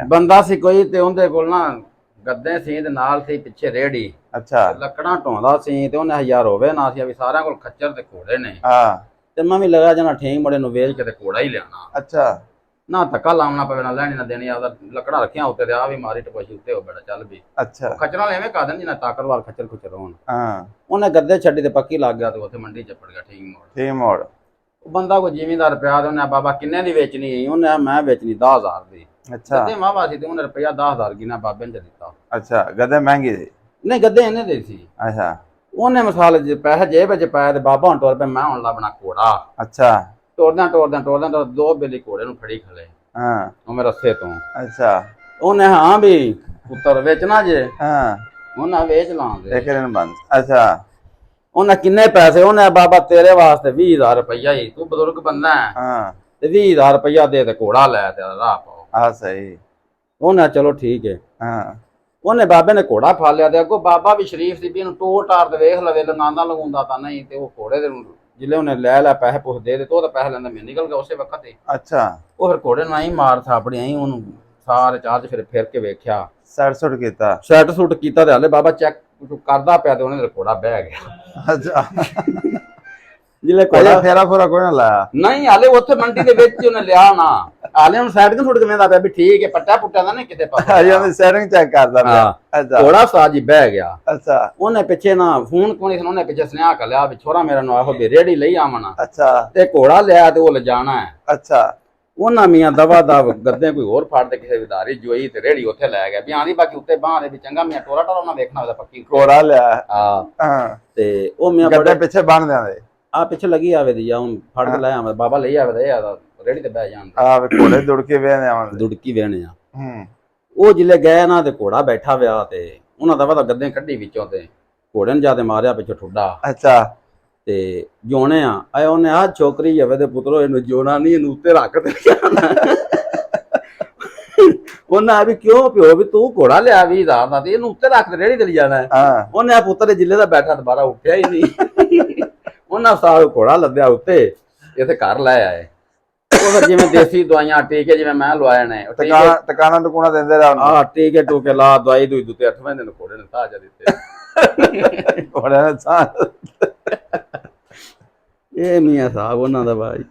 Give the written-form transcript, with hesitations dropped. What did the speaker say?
ਬੰਦਾ ਸੀ ਕੋਈ ਤੇ ਉਹਦੇ ਕੋਲ ਨਾ ਗੱਦੇ ਸੀ ਤੇ ਨਾਲ ਸੀ ਪਿੱਛੇ ਰੇੜੀ। ਅੱਛਾ। ਲੱਕੜਾਂ ਢੋਂਦਾ ਸੀ ਤੇ ਉਹਨੇ ਹਜ਼ਾਰ ਹੋਵੇ ਨਾ ਸੀ ਵੀ ਸਾਰਿਆਂ ਕੋਲ ਖੱਚਰ ਤੇ ਘੋੜੇ ਨੇ। ਹਾਂ। ਤੇ ਮੈਂ ਵੀ ਲਗਾ ਜਾਣਾ ਠੀਕ ਮੁੰਡੇ ਨੂੰ ਵੇਚ ਕੇ ਤੇ ਘੋੜਾ ਹੀ ਲਿਆਣਾ। ਅੱਛਾ। ਨਾ ਧੱਕਾ ਲਾਉਣਾ ਪਵੇ, ਨਾ ਲੈਣੀ ਨਾ ਦੇਣੀ, ਆਪਦਾ ਲੱਕੜਾਂ ਰੱਖੀਆਂ ਉੱਤੇ ਤੇ ਆ ਵੀ ਮਾਰੀ ਟਪਾਸ਼ੀ ਉੱਤੇ ਹੋ ਬੜਾ ਚੱਲ ਵੀ। ਅੱਛਾ। ਖੱਚਰਾਂ ਐਵੇਂ ਕਰ ਦੇਣ ਜਿੰਨਾ ਤਾਕਤਵਰ ਖੱਚਰ ਖੁੱਚਰ ਹੋਣ। ਹਾਂ। ਉਹਨੇ ਗੱਦੇ ਛੱਡੀ ਤੇ ਪੱਕੀ ਲੱਗ ਗਿਆ ਤੇ ਉੱਥੇ ਮੰਡੀ ਚ ਪੜ ਗਿਆ ਠੀਕ ਮੋੜ। ਠੀਕ ਮੋੜ। ਉਹ ਬੰਦਾ ਕੋਈ ਜ਼ਿਮੀਂਦਾਰ ਪਿਆ ਤੇ ਉਹਨੇ ਬਾਬਾ ਕਿੰਨੇ ਦੀ ਵੇਚਣੀ? ਉਹਨੇ ਮੈਂ ਵੇਚਣੀ 10,000 ਦੀ। ਅੱਛਾ। ਗੱਦੇ ਵਾਹਵਾ ਸੀ ਤੇ ਉਹਨੇ ਰੁਪਇਆ 10,000 ਗਿਣਾ ਬਾਬੇ ਨੇ ਦਿੱਤਾ। ਅੱਛਾ। ਗੱਦੇ ਮਹਿੰਗੀ ਸੀ? ਨਹੀਂ ਗੱਦੇ ਇਹਨੇ ਦੇ ਸੀ। ਅੱਛਾ। ਉਹਨੇ ਮਿਸਾਲ ਪੈਸੇ ਜੇਬ ਵਿੱਚ ਪਾਇਆ ਤੇ ਬਾਬਾ ਹੁਣ ਟੁਰ ਪਿਆ ਮੈਂ ਹੁਣ ਲੱਭਣਾ ਘੋੜਾ। ਅੱਛਾ। ਟੁਰਦਿਆਂ ਦੋ ਬੇਲੀ ਘੋੜੇ ਨੂੰ ਫੜੀ ਖਲੇ। ਹਾਂ। ਉਹ ਮੇਰੇ ਰਸਤੇ ਤੋਂ। ਅੱਛਾ। ਉਹਨੇ ਹਾਂ ਵੀ ਪੁੱਤਰ ਵੇਚਣਾ ਜੇ? ਹਾਂ। ਉਹਨਾਂ ਵੇਚ ਲਾਂਗੇ ਇੱਕ ਦਿਨ ਬੰਦ। ਅੱਛਾ। ਉਹਨੇ ਕਿੰਨੇ ਪੈਸੇ? ਉਹਨੇ ਬਾਬਾ ਤੇਰੇ ਵਾਸਤੇ 20,000 ਰੁਪਈਆ ਹੀ, ਤੂੰ ਬਜ਼ੁਰਗ ਬੰਦਾ ਹੈ ਹਾਂ। ਤੇ 20,000 ਰੁਪਈਆ ਦੇ ਤੇ ਘੋੜਾ ਲੈ ਤੇ ਰਾਹ ਪਾਓ। ਆ ਸਹੀ। ਉਹਨੇ ਚਲੋ ਠੀਕ ਹੈ। ਹਾਂ। ਉਹਨੇ ਬਾਬੇ ਨੇ ਘੋੜਾ ਫੜ ਲਿਆ ਤੇ ਅੱਗੋਂ ਬਾਬਾ ਵੀ ਸ਼ਰੀਫ ਸੀ ਵੀ ਇਹਨੂੰ ਟੋਰ ਟਾਰ ਤੇ ਵੇਖ ਲਵੇ, ਲਗਾਉਂਦਾ ਲਗਾਉਂਦਾ ਤਾਂ ਨਹੀਂ। ਤੇ ਉਹ ਘੋੜੇ ਦੇ ਜਿਲੇ ਉਹਨੇ ਲੈ ਪੈਸੇ ਪੁੱਛ ਦੇ ਤੇ ਉਹ ਤਾਂ ਪੈਸੇ ਲੈਂਦਾ ਮੈਂ ਨਿਕਲ ਗਿਆ ਉਸੇ ਵਕਤ ਤੇ। ਅੱਛਾ। ਉਹ ਫਿਰ ਘੋੜੇ ਨੂੰ ਆਈ ਮਾਰ ਥਾਪੜੀ ਆਈ ਉਹਨੂੰ ਸਾਰੇ ਚਾਰ ਚ ਫਿਰ ਕੇ ਵੇਖਿਆ। ਸੈਟ ਸੁੱਟ ਕੀਤਾ? ਸੈਟ ਸੁੱਟ ਕੀਤਾ ਤੇ ਹਲੇ ਬਾਬਾ ਚੈੱਕ ਕਰਦਾ ਪਿਆ ਤੇ ਉਹਨੇ ਘੋੜਾ ਬਹਿ ਗਿਆ। ਅੱਛਾ। ਜਿਲੇ ਘੋੜਾ ਫੇਰਾ ਫੋਰਾ ਕੋਈ ਨਾ ਲਾਇਆ? ਨਹੀਂ ਹਾਲੇ ਉੱਥੇ ਮੰਡੀ ਦੇ ਵਿੱਚ ਉਹਨੇ ਲਿਆ ਨਾ। ਹਾਲੇ ਉਹਨੂੰ ਸਾਈਡ ਤੇ ਸੁੱਟ ਕੇ ਵੇਂਦਾ ਪਿਆ ਵੀ ਠੀਕ ਹੈ, ਪੱਟਾ ਪੁੱਟਾ ਦਾ ਨਹੀਂ ਕਿਤੇ ਪਤਾ। ਅਜੇ ਉਹਨੇ ਸੈਟਿੰਗ ਚੈੱਕ ਕਰਦਾ ਪਿਆ। ਅੱਛਾ। ਘੋੜਾ ਸਾਜੀ ਬਹਿ ਗਿਆ। ਅੱਛਾ। ਉਹਨੇ ਪਿੱਛੇ ਨਾ ਫੋਨ ਕੋਣੀ ਸੀ, ਉਹਨੇ ਪਿੱਛੇ ਸੁਨੇਹਾ ਕਰ ਲਿਆ ਵੀ ਛੋਰਾ ਮੇਰਾ ਨੂੰ ਆਹੋ ਵੀ ਰੇੜੀ ਲਈ ਆਵਣਾ। ਅੱਛਾ। ਤੇ ਘੋੜਾ ਲਿਆ ਤੇ ਉਹ ਲਿਜਾਣਾ ਹੈ। ਅੱਛਾ। ਉਹਨਾਂ ਮੀਆਂ ਦਵਾ ਦਵ ਗੱਦੇ ਕੋਈ ਹੋਰ ਫੜ ਤੇ ਕਿਸੇ ਵਿਦਾਰੀ ਜੋਈ ਤੇ ਰੇੜੀ ਉੱਥੇ ਲੈ ਗਿਆ ਵੀ ਆਂਦੀ ਬਾਕੀ ਉੱਤੇ ਬਾਹ ਦੇ ਵੀ ਚੰਗਾ ਮੀਆਂ ਟੋਰਾ ਟੋਰਾ ਉਹਨਾਂ ਵੇਖਣਾ ਉਹਦਾ ਪੱਕੀ ਘੋੜਾ ਲਿਆ। ਹਾਂ। ਤੇ ਉਹ ਮੀਆਂ ਗੱਦੇ ਪਿੱਛੇ ਬੰਨ ਦਿਆਂਦੇ ਆ ਪਿੱਛੇ ਲੱਗੀ ਆਵੇ ਦੀ ਜਾਂ ਹੁਣ ਫੜ ਕੇ ਲੈ ਆਵੇ ਬਾਬਾ ਲਈ ਆਵੇ ਤੇ ਰੇੜੀ ਤੇ ਬਹਿ ਜਾਣ ਆ ਵੇ ਘੋੜੇ ਦੁੜਕੇ ਵੇਹਨੇ ਆਵਣ ਦੁੜਕੀ ਵੇਹਣੇ ਆ। ਹੂੰ। ਉਹ ਜਿਲੇ ਗਏ ਨਾ ਤੇ ਘੋੜਾ ਬੈਠਾ ਵਿਆ ਤੇ ਉਹਨਾਂ ਦਾ ਵਾ ਗੱਦੇ ਕੱਢੀ ਵਿੱਚੋਂ ਤੇ ਘੋੜੇ ਨੇ ਜਾ ਤੇ ਮਾਰਿਆ ਪਿੱਛੋਂ ਠੁੱਡਾ। ਅੱਛਾ। ਤੇ ਜੋਣੇ ਆ ਆਏ ਉਹਨੇ ਆ ਛੋਕਰੀ ਜਾਵੇ ਤੇ ਪੁੱਤਰੋ ਇਹਨੂੰ ਜੋਣਾ ਨਹੀਂ, ਇਹਨੂੰ ਉੱਤੇ ਰੱਖ ਦੇ। ਉਹਨਾਂ ਵੀ ਕਿਉਂ ਪਿਓ ਵੀ ਤੂੰ ਘੋੜਾ ਲਿਆ 20,000 ਦਾ ਤੇ ਇਹਨੂੰ ਉੱਤੇ ਰੱਖ ਦੇ ਰੇੜੀ ਤੇ ਜਾਣਾ। ਉਹਨੇ ਆ ਪੁੱਤਰ ਦੇ ਜਿਲੇ ਦਾ ਬੈਠਾ ਦੁਬਾਰਾ ਉੱਠਿਆ ਹੀ ਨਹੀਂ। ਉਹਨਾਂ ਸਾਲ ਘੋੜਾ ਲੱਦਿਆ ਉੱਤੇ ਇੱਥੇ ਘਰ ਲੈ ਆਏ। ਉਹ ਜਿਵੇਂ ਦੇਸੀ ਦਵਾਈਆਂ ਟੀਕੇ ਜਿਵੇਂ ਮੈਂ ਲਵਾਏ ਨੇ ਟਿਕਾਣਾ ਟੁਕਾਣਾ ਦਿੰਦੇ ਰਹੇ। ਟੀਕੇ ਟੂਕੇ ਲਾ ਦਵਾਈ ਦੂਈ ਦਿੱਤੇ 8ਵੇਂ ਦਿਨ ਘੋੜੇ ਨੇ ਸਾਹ ਜਾ ਦਿੱਤੇ। ਘੋੜੇ ਨੇ ਸਾਹ। ਇਹ ਮੀਆਂ ਸਾਹਿਬ ਉਹਨਾਂ ਦਾ ਭਾਈ।